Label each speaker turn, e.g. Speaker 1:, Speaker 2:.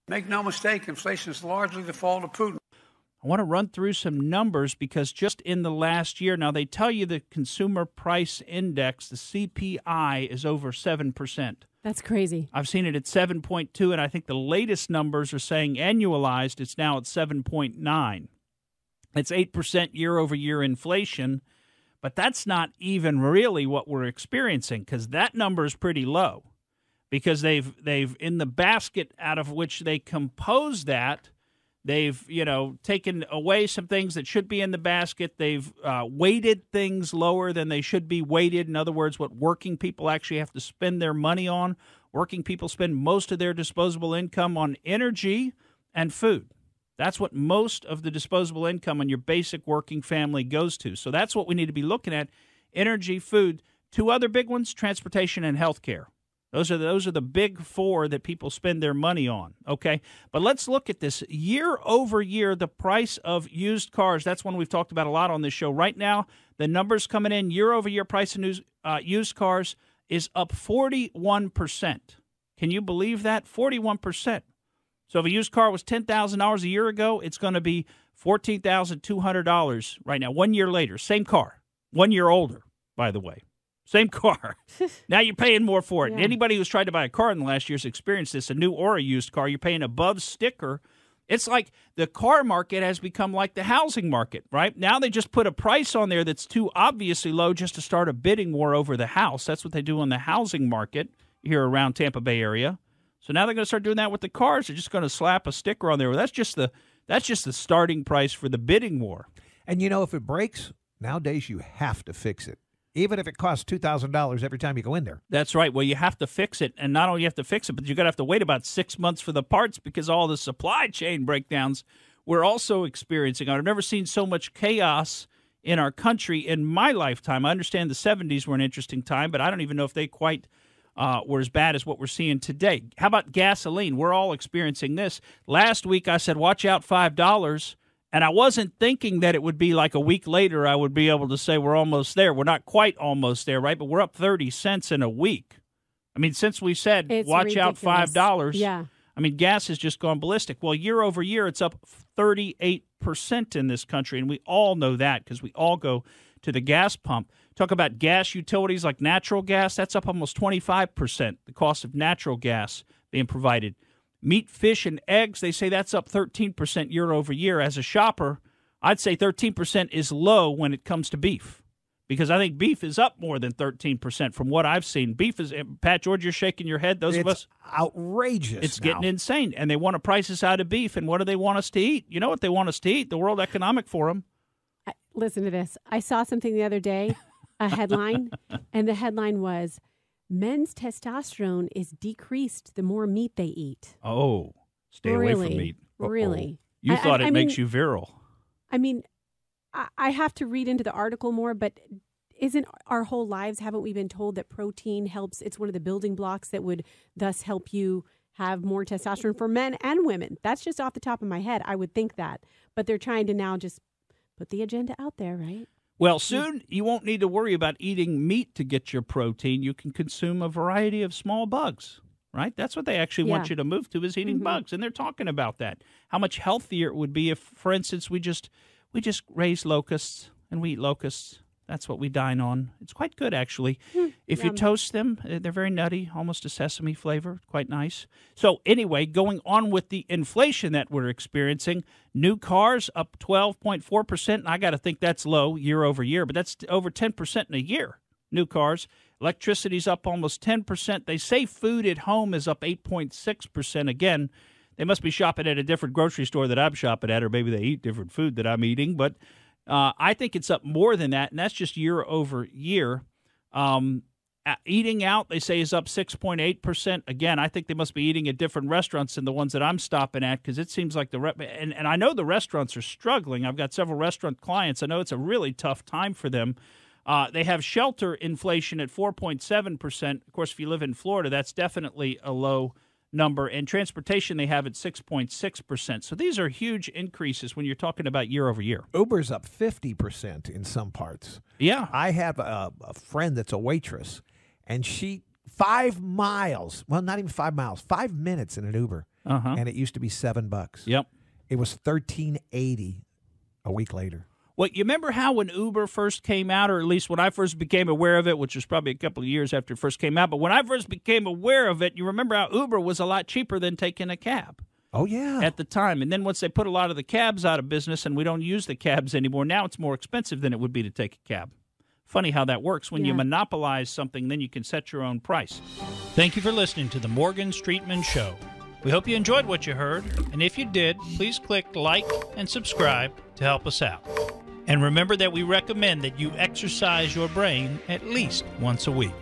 Speaker 1: Make no mistake, inflation is largely the fault of Putin.
Speaker 2: I want to run through some numbers because just in the last year, now they tell you the Consumer Price Index, the CPI, is over 7%.
Speaker 3: That's crazy.
Speaker 2: I've seen it at 7.2, and I think the latest numbers are saying annualized, it's now at 7.9. It's 8% year-over-year inflation, but that's not even really what we're experiencing because that number is pretty low because they've in the basket out of which they compose that, they've, taken away some things that should be in the basket. They've weighted things lower than they should be weighted. In other words, what working people actually have to spend their money on. Working people spend most of their disposable income on energy and food. That's what most of the disposable income on your basic working family goes to. So that's what we need to be looking at, energy, food. Two other big ones, transportation and health care. Those are the big four that people spend their money on, okay? But let's look at this. Year over year, the price of used cars, that's one we've talked about a lot on this show. Right now, the numbers coming in, year over year price of used cars is up 41%. Can you believe that? 41%. So if a used car was $10,000 a year ago, it's going to be $14,200 right now, 1 year later. Same car, 1 year older, by the way. Same car. Now you're paying more for it. Yeah. Anybody who's tried to buy a car in the last year's experienced this, a new or a used car, you're paying above sticker. It's like the car market has become like the housing market, right? Now they just put a price on there that's too obviously low just to start a bidding war over the house. That's what they do in the housing market here around Tampa Bay area. So now they're going to start doing that with the cars. They're just going to slap a sticker on there. Well, that's just the starting price for the bidding war.
Speaker 4: And, if it breaks, nowadays you have to fix it. Even if it costs $2,000 every time you go in there.
Speaker 2: That's right. Well, you have to fix it. And not only you have to fix it, but you're going to have to wait about 6 months for the parts because all the supply chain breakdowns we're also experiencing. I've never seen so much chaos in our country in my lifetime. I understand the 70s were an interesting time, but I don't even know if they quite were as bad as what we're seeing today. How about gasoline? We're all experiencing this. Last week I said, watch out, $5. And I wasn't thinking that it would be like a week later I would be able to say we're almost there. We're not quite almost there, right? But we're up 30 cents in a week. I mean, since we said
Speaker 3: it's
Speaker 2: watch
Speaker 3: ridiculous.
Speaker 2: out $5,
Speaker 3: yeah.
Speaker 2: I mean, gas has just gone ballistic. Well, year over year, it's up 38% in this country, and we all know that because we all go to the gas pump. Talk about gas utilities like natural gas, that's up almost 25%, the cost of natural gas being provided. Meat, fish, and eggs, they say that's up 13% year over year. As a shopper, I'd say 13% is low when it comes to beef because I think beef is up more than 13% from what I've seen. Beef is, Pat George, you're shaking your head. Those of us,
Speaker 4: outrageous.
Speaker 2: It's getting insane, and they want to price us out of beef. And what do they want us to eat? You know what they want us to eat? The World Economic Forum.
Speaker 3: Listen to this. I saw something the other day, a headline, and the headline was, men's testosterone is decreased the more meat they eat.
Speaker 2: Oh, stay away from meat.
Speaker 3: Really?
Speaker 2: You thought it makes you virile.
Speaker 3: I mean, I have to read into the article more, but isn't our whole lives, haven't we been told that protein helps? It's one of the building blocks that would thus help you have more testosterone for men and women. That's just off the top of my head. I would think that. But they're trying to now just put the agenda out there, right?
Speaker 2: Well, soon you won't need to worry about eating meat to get your protein. You can consume a variety of small bugs, right? That's what they actually want you to move to is eating bugs, and they're talking about that. How much healthier it would be if, for instance, we just raise locusts and we eat locusts. That's what we dine on. It's quite good, actually. If you toast them, they're very nutty, almost a sesame flavor, quite nice. So anyway, going on with the inflation that we're experiencing, new cars up 12.4%, and I got to think that's low year over year, but that's over 10% in a year, new cars. Electricity's up almost 10%. They say food at home is up 8.6%. Again, they must be shopping at a different grocery store that I'm shopping at, or maybe they eat different food that I'm eating, but I think it's up more than that, and that's just year over year. Eating out, they say, is up 6.8%. Again, I think they must be eating at different restaurants than the ones that I'm stopping at because it seems like and I know the restaurants are struggling. I've got several restaurant clients. I know it's a really tough time for them. They have shelter inflation at 4.7%. Of course, if you live in Florida, that's definitely a low number, and transportation they have at 6.6%. So these are huge increases when you're talking about year over year.
Speaker 4: Uber's up 50% in some parts.
Speaker 2: Yeah.
Speaker 4: I have a friend that's a waitress, and she 5 miles, well, not even 5 miles, 5 minutes in an Uber. and it used to be $7.
Speaker 2: Yep.
Speaker 4: It was $13.80 a week later.
Speaker 2: Well, you remember how when Uber first came out, or at least when I first became aware of it, which was probably a couple of years after it first came out, but when I first became aware of it, you remember how Uber was a lot cheaper than taking a cab.
Speaker 4: Oh, yeah.
Speaker 2: At the time. And then once they put a lot of the cabs out of business and we don't use the cabs anymore, now it's more expensive than it would be to take a cab. Funny how that works. When you monopolize something, then you can set your own price. Thank you for listening to the Morgan Streetman Show. We hope you enjoyed what you heard, and if you did, please click like and subscribe to help us out. And remember that we recommend that you exercise your brain at least once a week.